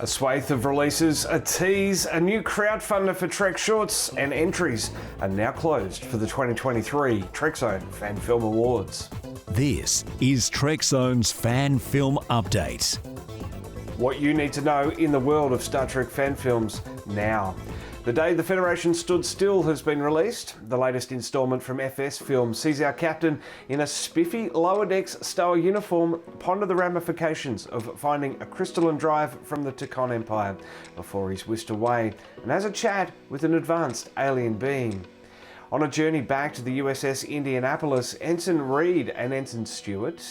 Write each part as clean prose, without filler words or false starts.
A swath of releases, a tease, a new crowdfunder for Trek shorts, and entries are now closed for the 2023 Trekzone Fan Film Awards. This is Trekzone's Fan Film Update. What you need to know in the world of Star Trek fan films now. The Day the Federation Stood Still has been released. The latest instalment from FS Films sees our captain in a spiffy Lower Decks style uniform ponder the ramifications of finding a crystalline drive from the Tekon Empire before he's whisked away, and has a chat with an advanced alien being. On a journey back to the USS Indianapolis, Ensign Reed and Ensign Stewart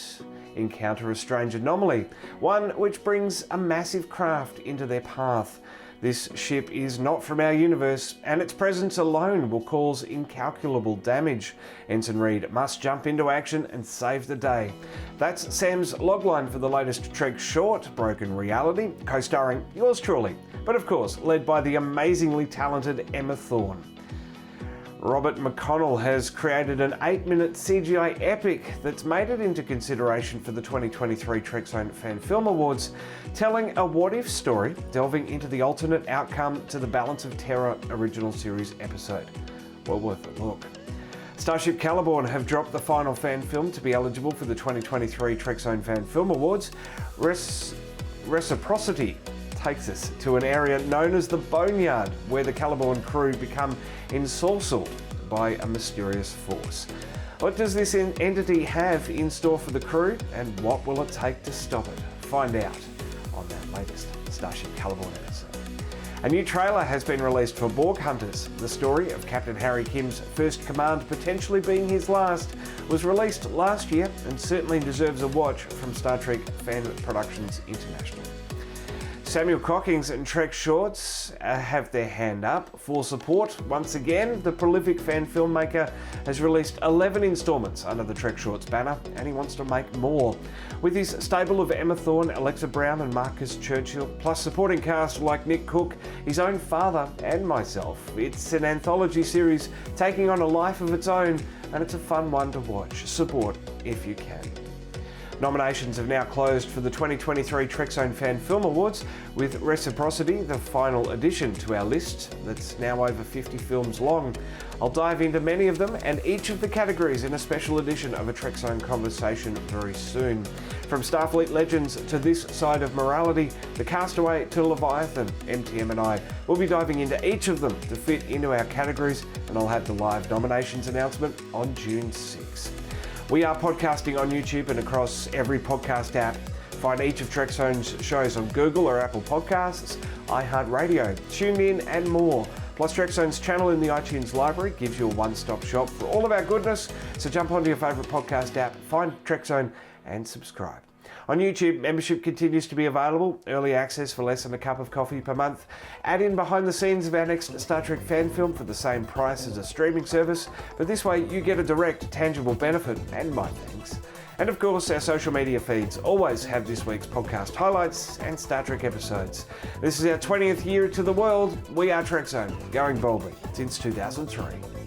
encounter a strange anomaly, one which brings a massive craft into their path. This ship is not from our universe, and its presence alone will cause incalculable damage. Ensign Reed must jump into action and save the day. That's Sam's logline for the latest Trek short, Broken Reality, co-starring yours truly, but of course led by the amazingly talented Emma Thorne. Robert McConnell has created an 8-minute CGI epic that's made it into consideration for the 2023 Trekzone Fan Film Awards, telling a what-if story, delving into the alternate outcome to the Balance of Terror original series episode. Well worth a look. Starship Caliborn have dropped the final fan film to be eligible for the 2023 Trekzone Fan Film Awards. Reciprocity takes us to an area known as the Boneyard, where the Caliborn crew become ensorcelled by a mysterious force. What does this entity have in store for the crew, and what will it take to stop it? Find out on that latest Starship Caliborn episode. A new trailer has been released for Borg Hunters. The story of Captain Harry Kim's first command potentially being his last was released last year and certainly deserves a watch from Star Trek Fan Productions International. Samuel Cockings and Trek Shorts have their hand up for support. Once again, the prolific fan filmmaker has released 11 instalments under the Trek Shorts banner, and he wants to make more. With his stable of Emma Thorne, Alexa Brown and Marcus Churchill, plus supporting cast like Nick Cook, his own father and myself, it's an anthology series taking on a life of its own, and it's a fun one to watch. Support if you can. Nominations have now closed for the 2023 Trekzone Fan Film Awards, with Reciprocity the final addition to our list that's now over 50 films long. I'll dive into many of them and each of the categories in a special edition of a Trekzone Conversation very soon. From Starfleet Legends to This Side of Morality, The Castaway to Leviathan, MTM and I will be diving into each of them to fit into our categories, and I'll have the live nominations announcement on June 6. We are podcasting on YouTube and across every podcast app. Find each of Trekzone's shows on Google or Apple Podcasts, iHeartRadio, TuneIn and more. Plus Trekzone's channel in the iTunes library gives you a one-stop shop for all of our goodness. So jump onto your favourite podcast app, find Trekzone and subscribe. On YouTube, membership continues to be available, early access for less than a cup of coffee per month. Add in behind the scenes of our next Star Trek fan film for the same price as a streaming service, but this way you get a direct, tangible benefit, and my thanks. And of course, our social media feeds always have this week's podcast highlights and Star Trek episodes. This is our 20th year to the world. We are Trekzone, going boldly since 2003.